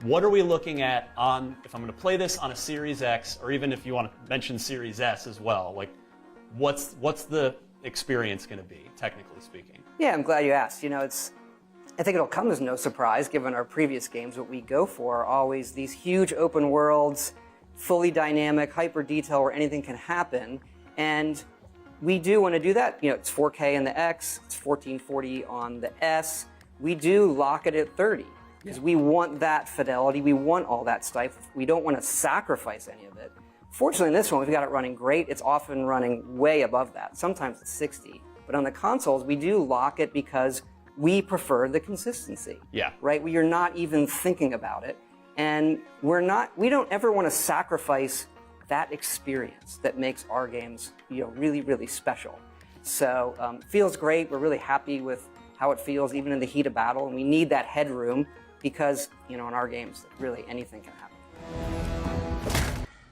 what are we looking at on, if I'm going to play this on a Series X, or even if you want to mention Series S as well, like what's the experience going to be, technically speaking? Yeah, I'm glad you asked. I think it'll come as no surprise, given our previous games. What we go for are always these huge open worlds, fully dynamic, hyper detail, where anything can happen. And we do want to do that. It's 4K in the X, it's 1440 on the S. We do lock it at 30 because we want that fidelity. We want all that stuff. We don't want to sacrifice any of it. Fortunately, in this one, we've got it running great. It's often running way above that. Sometimes it's 60. But on the consoles, we do lock it because we prefer the consistency. Yeah. Right? You're not even thinking about it. And we don't ever want to sacrifice that experience that makes our games, really, really special. So feels great. We're really happy with how it feels, even in the heat of battle. And we need that headroom because, in our games, really anything can happen.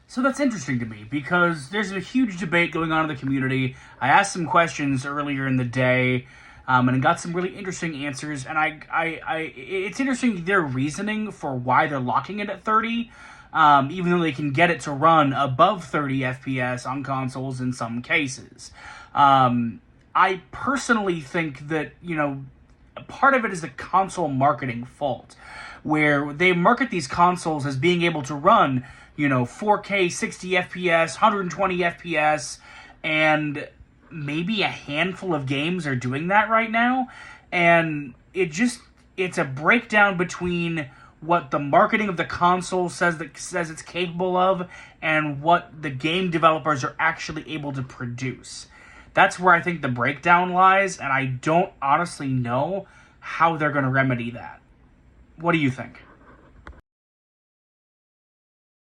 So that's interesting to me because there's a huge debate going on in the community. I asked some questions earlier in the day, and I got some really interesting answers. And it's interesting their reasoning for why they're locking it at 30, even though they can get it to run above 30 FPS on consoles in some cases. I personally think that part of it is the console marketing fault, where they market these consoles as being able to run 4K 60 FPS, 120 FPS, and maybe a handful of games are doing that right now. And it's a breakdown between what the marketing of the console says it's capable of and what the game developers are actually able to produce. That's where I think the breakdown lies, and I don't honestly know how they're going to remedy that. What do you think?